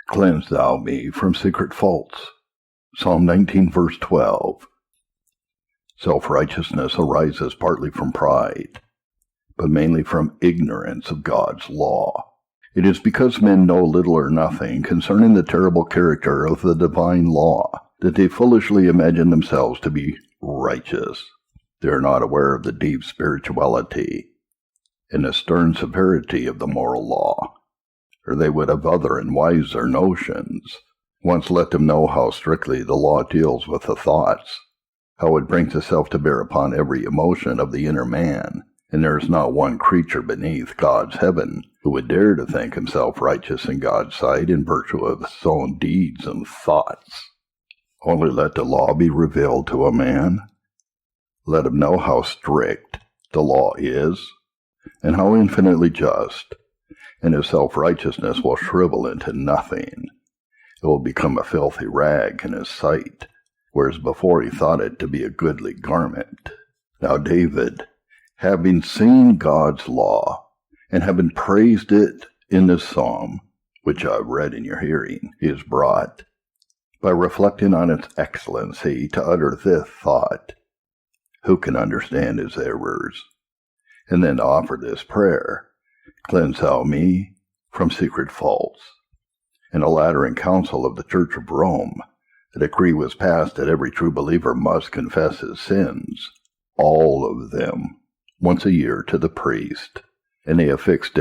Cleanse thou me from secret faults. Psalm 19, verse 12. Self-righteousness arises partly from pride, but mainly from ignorance of God's law. It is because men know little or nothing concerning the terrible character of the divine law that they foolishly imagine themselves to be righteous. They are not aware of the deep spirituality and the stern severity of the moral law, or they would have other and wiser notions. Once let them know how strictly the law deals with the thoughts, how it brings itself to bear upon every emotion of the inner man, and there is not one creature beneath God's heaven who would dare to think himself righteous in God's sight in virtue of his own deeds and thoughts. Only let the law be revealed to a man. Let him know how strict the law is, and how infinitely just, and his self-righteousness will shrivel into nothing. It will become a filthy rag in his sight, whereas before he thought it to be a goodly garment. Now David, having seen God's law, and having praised it in this psalm, which I've read in your hearing, is brought, by reflecting on its excellency, to utter this thought: who can understand his errors? And then to offer this prayer: cleanse thou me from secret faults. In a Lateran Council of the Church of Rome, a decree was passed that every true believer must confess his sins, all of them, once a year to the priest, and they affixed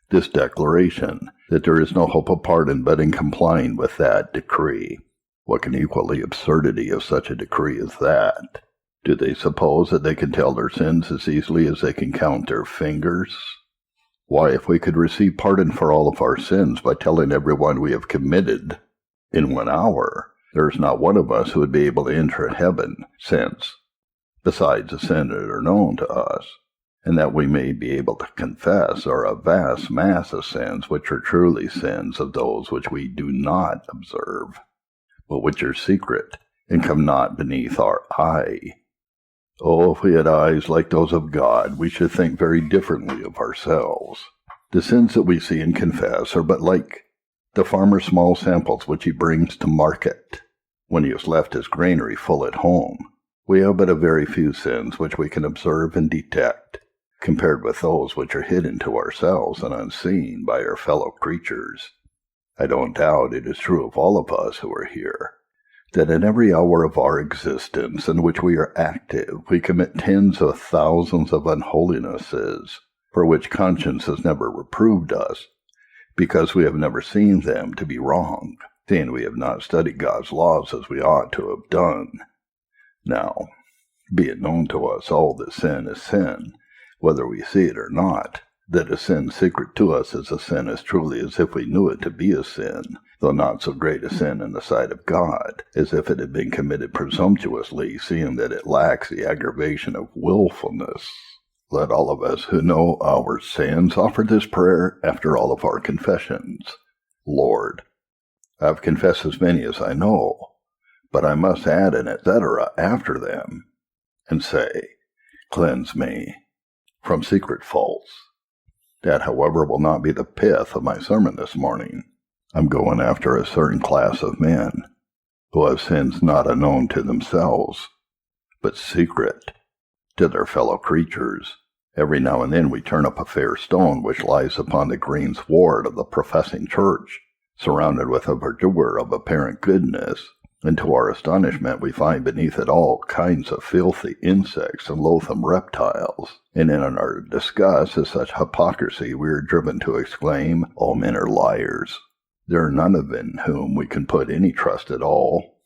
this declaration, that there is no hope of pardon but in complying with that decree. What can equal the absurdity of such a decree as that? Do they suppose that they can tell their sins as easily as they can count their fingers? Why, if we could receive pardon for all of our sins by telling everyone we have committed in 1 hour, there is not one of us who would be able to enter heaven, since, besides the sins that are known to us, and that we may be able to confess, are a vast mass of sins which are truly sins of those which we do not observe, but which are secret, and come not beneath our eye. Oh, if we had eyes like those of God, we should think very differently of ourselves. The sins that we see and confess are but like the farmer's small samples which he brings to market when he has left his granary full at home. We have but a very few sins which we can observe and detect, compared with those which are hidden to ourselves and unseen by our fellow creatures. I don't doubt it is true of all of us who are here, that in every hour of our existence in which we are active, we commit tens of thousands of unholinesses, for which conscience has never reproved us, because we have never seen them to be wrong, seeing we have not studied God's laws as we ought to have done. Now, be it known to us all that sin is sin, whether we see it or not, that a sin secret to us is a sin as truly as if we knew it to be a sin, though not so great a sin in the sight of God, as if it had been committed presumptuously, seeing that it lacks the aggravation of willfulness. Let all of us who know our sins offer this prayer after all of our confessions. Lord, I've confessed as many as I know, but I must add an etc. after them, and say, cleanse me from secret faults. That, however, will not be the pith of my sermon this morning. I'm going after a certain class of men who have sins not unknown to themselves, but secret to their fellow creatures. Every now and then we turn up a fair stone which lies upon the green sward of the professing church, surrounded with a verdure of apparent goodness, and to our astonishment we find beneath it all kinds of filthy insects and loathsome reptiles, and in our disgust at such hypocrisy we are driven to exclaim, all men are liars. There are none of in whom we can put any trust at all.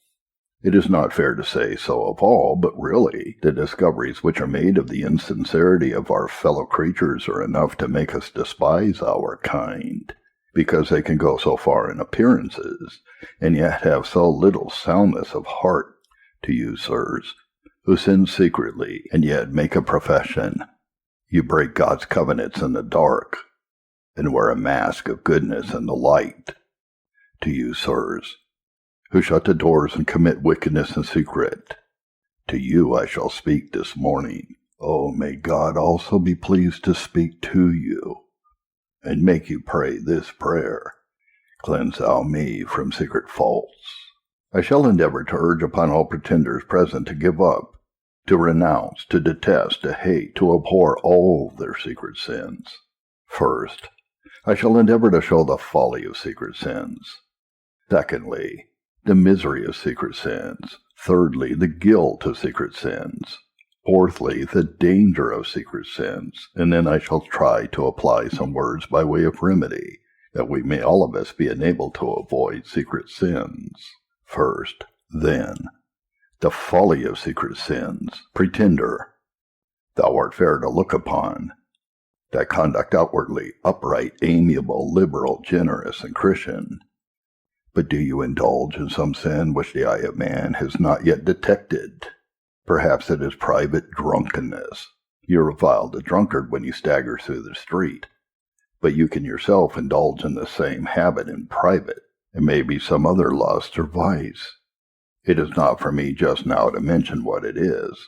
It is not fair to say so of all, but really the discoveries which are made of the insincerity of our fellow creatures are enough to make us despise our kind, because they can go so far in appearances, and yet have so little soundness of heart. To you, sirs, who sin secretly, and yet make a profession, you break God's covenants in the dark, and wear a mask of goodness in the light. To you, sirs, who shut the doors and commit wickedness in secret, to you I shall speak this morning. Oh, may God also be pleased to speak to you, and make you pray this prayer: Cleanse thou me from secret faults. I shall endeavor to urge upon all pretenders present to give up, to renounce, to detest, to hate, to abhor all their secret sins. First, I shall endeavor to show the folly of secret sins. Secondly, the misery of secret sins. Thirdly, the guilt of secret sins. Fourthly, the danger of secret sins. And then I shall try to apply some words by way of remedy, that we may all of us be enabled to avoid secret sins. First, then, the folly of secret sins. Pretender, thou art fair to look upon. Thy conduct outwardly upright, amiable, liberal, generous, and Christian. But do you indulge in some sin which the eye of man has not yet detected? Perhaps it is private drunkenness. You revile the drunkard when you stagger through the street, but you can yourself indulge in the same habit in private. It may be some other lust or vice. It is not for me just now to mention what it is.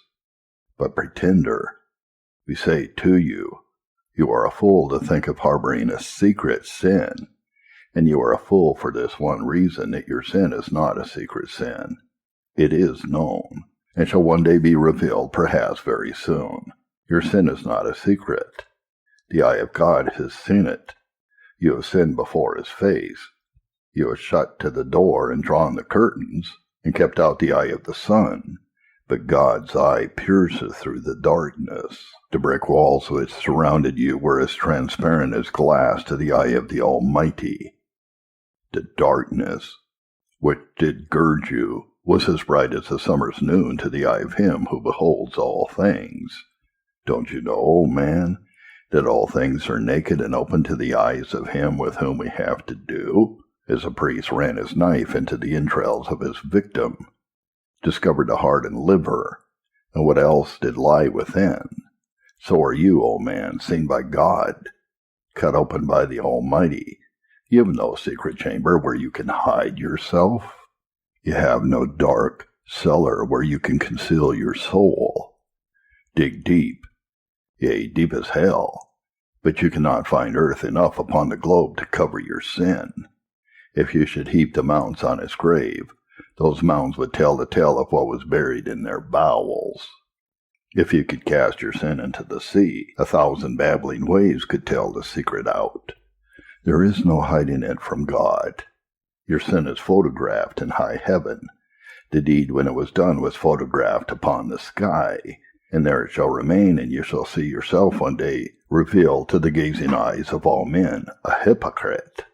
But pretender, we say to you, you are a fool to think of harboring a secret sin, and you are a fool for this one reason, that your sin is not a secret sin. It is known, and shall one day be revealed, perhaps very soon. Your sin is not a secret. The eye of God has seen it. You have sinned before his face. You have shut to the door and drawn the curtains, and kept out the eye of the sun. But God's eye pierceth through the darkness. The brick walls which surrounded you were as transparent as glass to the eye of the Almighty. The darkness which did gird you was as bright as the summer's noon to the eye of him who beholds all things. Don't you know, O man, that all things are naked and open to the eyes of him with whom we have to do? As a priest ran his knife into the entrails of his victim, discovered the heart and liver, and what else did lie within, so are you, O man, seen by God, cut open by the Almighty. You have no secret chamber where you can hide yourself. You have no dark cellar where you can conceal your soul. Dig deep, yea, deep as hell, but you cannot find earth enough upon the globe to cover your sin. If you should heap the mountains on his grave, those mountains would tell the tale of what was buried in their bowels. If you could cast your sin into the sea, 1,000 babbling waves could tell the secret out. There is no hiding it from God. Your sin is photographed in high heaven. The deed, when it was done, was photographed upon the sky, and there it shall remain, and you shall see yourself one day revealed to the gazing eyes of all men, a hypocrite,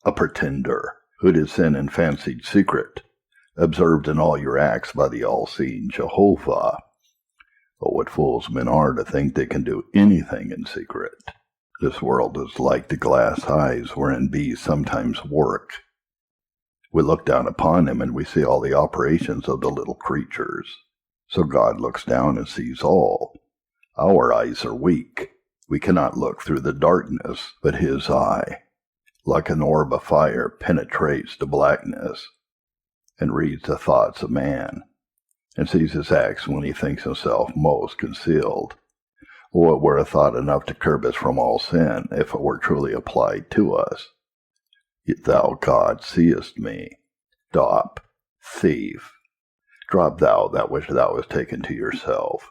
a pretender, who did sin in fancied secret, observed in all your acts by the all-seeing Jehovah. Oh, what fools men are to think they can do anything in secret. This world is like the glass eyes wherein bees sometimes work. We look down upon them and we see all the operations of the little creatures. So God looks down and sees all. Our eyes are weak. We cannot look through the darkness, but his eye, like an orb of fire, penetrates the blackness and reads the thoughts of man, and sees his acts when he thinks himself most concealed. Oh, it were a thought enough to curb us from all sin, if it were truly applied to us. Yet thou, God, seest me. Stop, thief. Drop thou that which thou hast taken to yourself.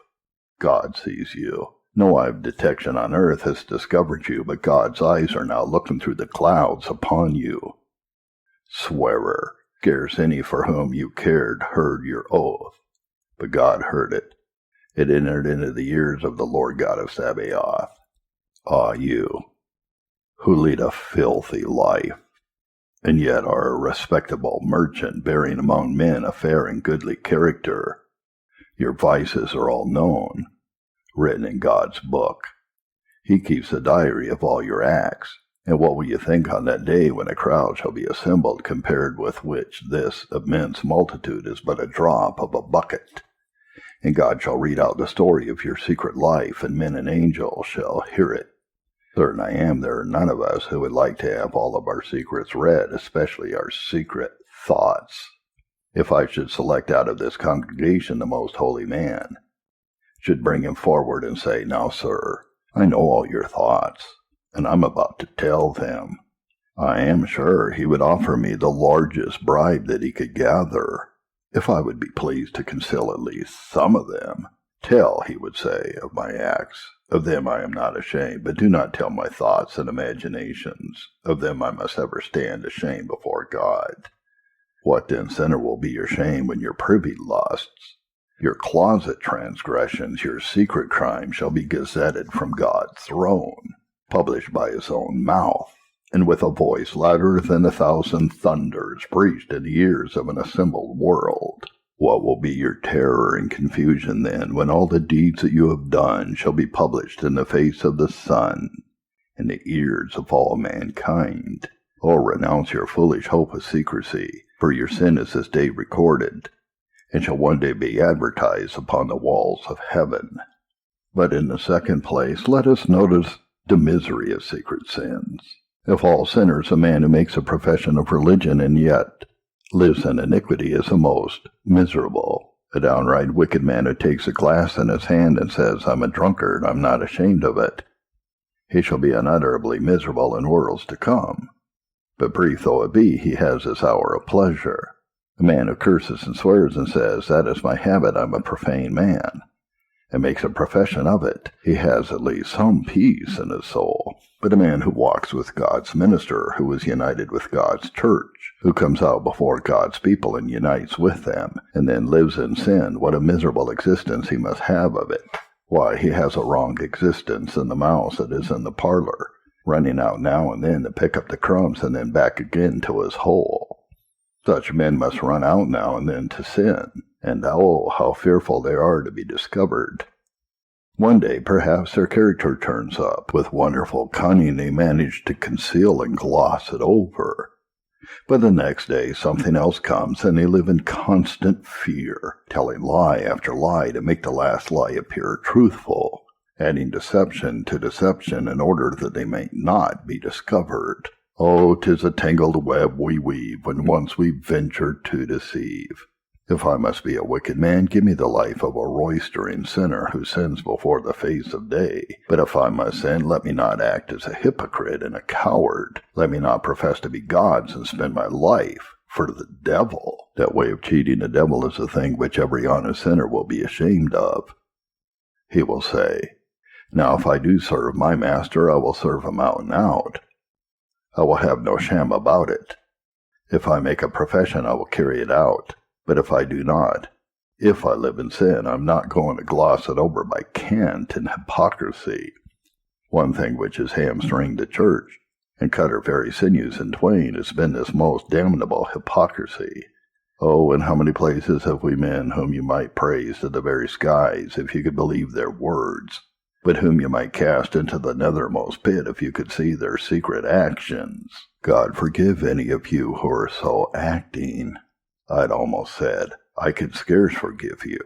God sees you. No eye of detection on earth has discovered you, but God's eyes are now looking through the clouds upon you. Swearer, scarce any for whom you cared heard your oath, but God heard it. It entered into the ears of the Lord God of Sabaoth. Ah, you, who lead a filthy life, and yet are a respectable merchant, bearing among men a fair and goodly character. Your vices are all known, written in God's book. He keeps a diary of all your acts. And what will you think on that day when a crowd shall be assembled, compared with which this immense multitude is but a drop of a bucket? And God shall read out the story of your secret life, and men and angels shall hear it. Certain I am there are none of us who would like to have all of our secrets read, especially our secret thoughts. If I should select out of this congregation the most holy man, should bring him forward and say, Now, sir, I know all your thoughts, and I'm about to tell them. I am sure he would offer me the largest bribe that he could gather, if I would be pleased to conceal at least some of them. Tell, he would say, of my acts. Of them I am not ashamed, but do not tell my thoughts and imaginations. Of them I must ever stand ashamed before God. What then, sinner, will be your shame when your privy lusts, your closet transgressions, your secret crimes shall be gazetted from God's throne, published by his own mouth, and with a voice louder than 1,000 thunders preached in the ears of an assembled world? What will be your terror and confusion then, when all the deeds that you have done shall be published in the face of the sun, in the ears of all mankind? Oh, renounce your foolish hope of secrecy, for your sin is this day recorded, and shall one day be advertised upon the walls of heaven. But in the second place, let us notice the misery of secret sins. Of all sinners, a man who makes a profession of religion and yet lives in iniquity is the most miserable. A downright wicked man who takes a glass in his hand and says, I'm a drunkard, I'm not ashamed of it. He shall be unutterably miserable in worlds to come. But brief though it be, he has his hour of pleasure. A man who curses and swears and says, that is my habit, I'm a profane man, and makes a profession of it, he has at least some peace in his soul. But a man who walks with God's minister, who is united with God's church, who comes out before God's people and unites with them, and then lives in sin, what a miserable existence he must have of it. Why, he has a wrong existence in the mouse that is in the parlor, running out now and then to pick up the crumbs and then back again to his hole. Such men must run out now and then to sin, and oh, how fearful they are to be discovered. One day, perhaps, their character turns up. With wonderful cunning they manage to conceal and gloss it over. But the next day something else comes, and they live in constant fear, telling lie after lie to make the last lie appear truthful, adding deception to deception in order that they may not be discovered. Oh, 'tis a tangled web we weave when once we venture to deceive. If I must be a wicked man, give me the life of a roistering sinner who sins before the face of day. But if I must sin, let me not act as a hypocrite and a coward. Let me not profess to be God's and spend my life for the devil. That way of cheating the devil is a thing which every honest sinner will be ashamed of. He will say, now if I do serve my master, I will serve him out and out. I will have no sham about it. If I make a profession, I will carry it out. But if I do not, if I live in sin, I'm not going to gloss it over by cant and hypocrisy. One thing which has hamstringed the church and cut her very sinews in twain has been this most damnable hypocrisy. Oh, in how many places have we men whom you might praise to the very skies if you could believe their words, but whom you might cast into the nethermost pit if you could see their secret actions. God forgive any of you who are so acting. I'd almost said, I can scarce forgive you.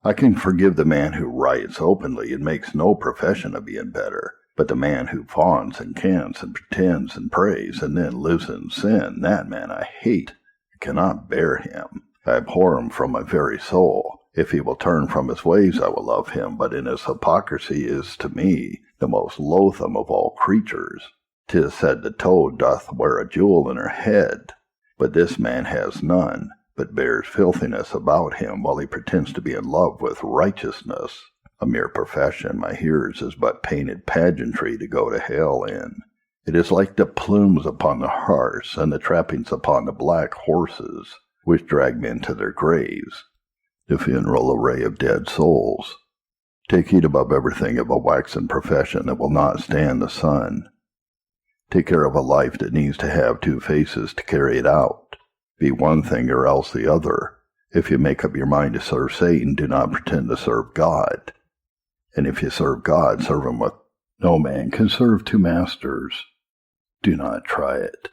I can forgive the man who riots openly and makes no profession of being better, but the man who fawns and cants and pretends and prays and then lives in sin, that man I hate. I cannot bear him. I abhor him from my very soul. If he will turn from his ways, I will love him, but in his hypocrisy is to me the most loathsome of all creatures. 'Tis said the toad doth wear a jewel in her head, but this man has none, but bears filthiness about him while he pretends to be in love with righteousness. A mere profession, my hearers, is but painted pageantry to go to hell in. It is like the plumes upon the hearse and the trappings upon the black horses, which drag men to their graves, the funeral array of dead souls. Take heed above everything of a waxen profession that will not stand the sun. Take care of a life that needs to have two faces to carry it out. Be one thing or else the other. If you make up your mind to serve Satan, do not pretend to serve God. And if you serve God, serve him with no man can serve two masters. Do not try it.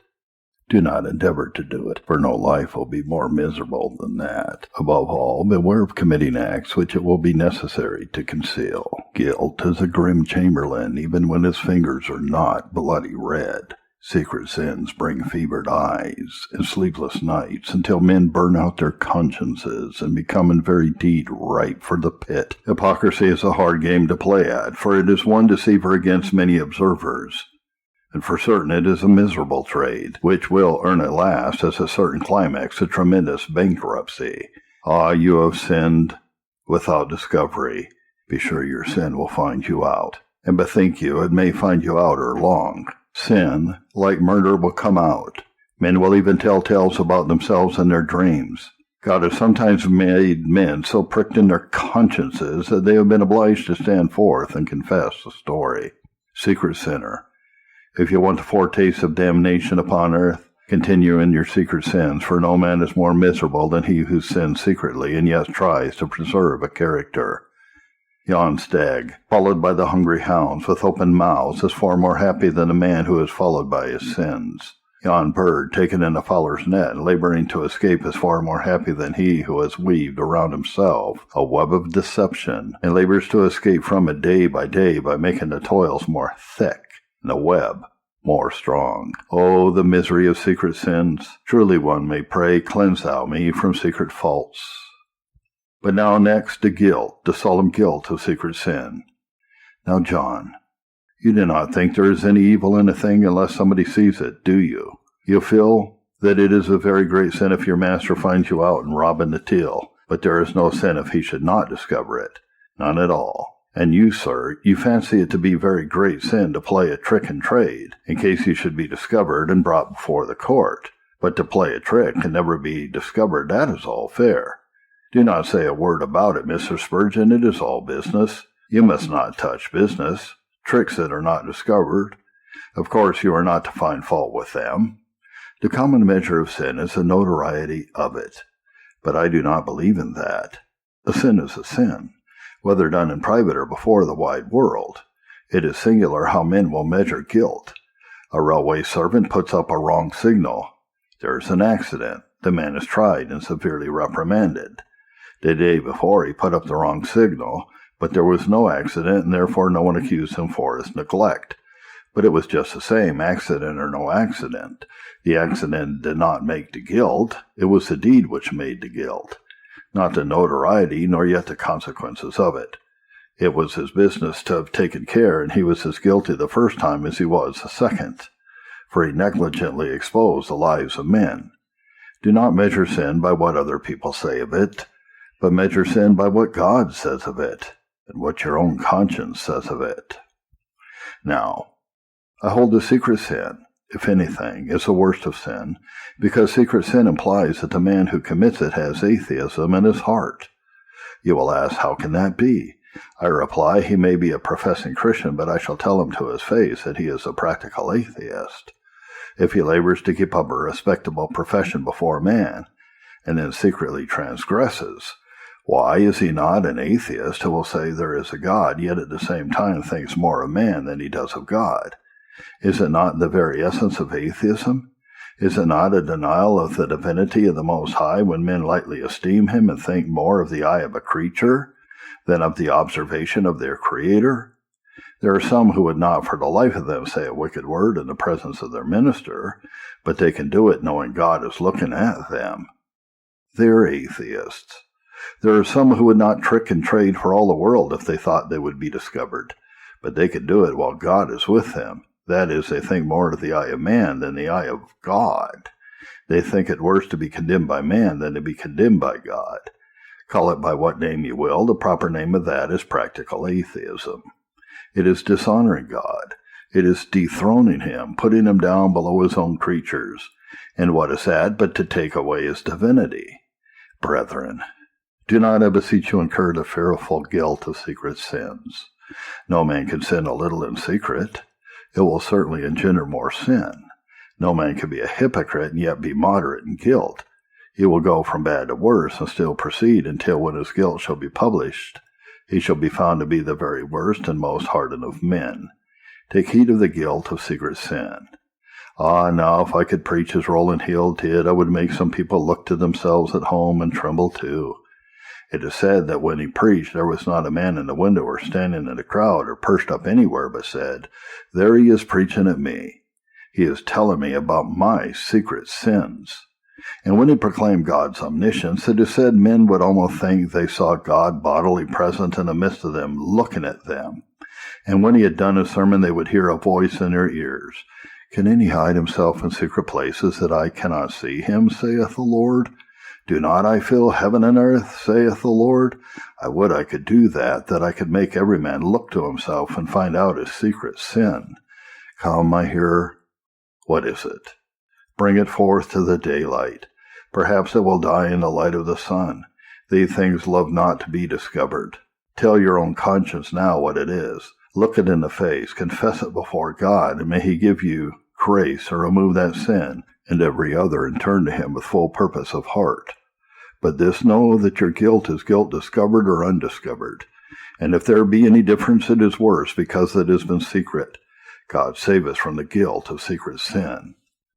Do not endeavor to do it, for no life will be more miserable than that. Above all, beware of committing acts which it will be necessary to conceal. Guilt is a grim chamberlain, even when his fingers are not bloody red. Secret sins bring fevered eyes and sleepless nights until men burn out their consciences and become in very deed ripe for the pit. Hypocrisy is a hard game to play at, for it is one deceiver against many observers. And for certain it is a miserable trade, which will earn at last, as a certain climax, a tremendous bankruptcy. Ah, you have sinned without discovery. Be sure your sin will find you out. And bethink you, it may find you out ere long. Sin, like murder, will come out. Men will even tell tales about themselves in their dreams. God has sometimes made men so pricked in their consciences that they have been obliged to stand forth and confess the story. Secret sinner, if you want a foretaste of damnation upon earth, continue in your secret sins, for no man is more miserable than he who sins secretly and yet tries to preserve a character. Yon stag, followed by the hungry hounds with open mouths, is far more happy than the man who is followed by his sins. Yon bird, taken in a fowler's net, laboring to escape, is far more happy than he who has weaved around himself a web of deception, and labors to escape from it day by making the toils more thick, and the web more strong. Oh, the misery of secret sins! Truly one may pray, cleanse thou me from secret faults. But now next, the solemn guilt of secret sin. Now, John, you do not think there is any evil in a thing unless somebody sees it, do you? You feel that it is a very great sin if your master finds you out and robbing the till, but there is no sin if he should not discover it. None at all. And you, sir, you fancy it to be very great sin to play a trick in trade, in case you should be discovered and brought before the court. But to play a trick and never be discovered, that is all fair. Do not say a word about it, Mr. Spurgeon. It is all business. You must not touch business. Tricks that are not discovered. Of course, you are not to find fault with them. The common measure of sin is the notoriety of it. But I do not believe in that. A sin is a sin, whether done in private or before the wide world. It is singular how men will measure guilt. A railway servant puts up a wrong signal. There is an accident. The man is tried and severely reprimanded. The day before he put up the wrong signal, but there was no accident, and therefore no one accused him for his neglect. But it was just the same, accident or no accident. The accident did not make the guilt. It was the deed which made the guilt, not the notoriety, nor yet the consequences of it. It was his business to have taken care, and he was as guilty the first time as he was the second, for he negligently exposed the lives of men. Do not measure sin by what other people say of it, but measure sin by what God says of it, and what your own conscience says of it. Now, I hold the secret sin, if anything, is the worst of sin, because secret sin implies that the man who commits it has atheism in his heart. You will ask, how can that be? I reply, he may be a professing Christian, but I shall tell him to his face that he is a practical atheist. If he labors to keep up a respectable profession before man, and then secretly transgresses, why is he not an atheist who will say there is a God, yet at the same time thinks more of man than he does of God? Is it not the very essence of atheism? Is it not a denial of the divinity of the Most High when men lightly esteem him and think more of the eye of a creature than of the observation of their Creator? There are some who would not for the life of them say a wicked word in the presence of their minister, but they can do it knowing God is looking at them. They are atheists. There are some who would not trick and trade for all the world if they thought they would be discovered, but they could do it while God is with them. That is, they think more of the eye of man than the eye of God. They think it worse to be condemned by man than to be condemned by God. Call it by what name you will, the proper name of that is practical atheism. It is dishonoring God. It is dethroning him, putting him down below his own creatures. And what is that but to take away his divinity? Brethren, do not, I beseech you, incur the fearful guilt of secret sins. No man can sin a little in secret. It will certainly engender more sin. No man can be a hypocrite and yet be moderate in guilt. He will go from bad to worse and still proceed until when his guilt shall be published, he shall be found to be the very worst and most hardened of men. Take heed of the guilt of secret sin. Ah, now, if I could preach as Rowland Hill did, I would make some people look to themselves at home and tremble too. It is said that when he preached, there was not a man in the window or standing in the crowd or perched up anywhere, but said, "There he is preaching at me. He is telling me about my secret sins." And when he proclaimed God's omniscience, it is said men would almost think they saw God bodily present in the midst of them, looking at them. And when he had done his sermon, they would hear a voice in their ears. Can any hide himself in secret places that I cannot see him, saith the Lord? Do not I fill heaven and earth, saith the Lord? I would I could do that I could make every man look to himself and find out his secret sin. Come, my hearer, what is it? Bring it forth to the daylight. Perhaps it will die in the light of the sun. These things love not to be discovered. Tell your own conscience now what it is. Look it in the face, confess it before God, and may he give you grace or remove that sin and every other, and turn to him with full purpose of heart. But this know that your guilt is guilt discovered or undiscovered. And if there be any difference, it is worse, because it has been secret. God save us from the guilt of secret sin.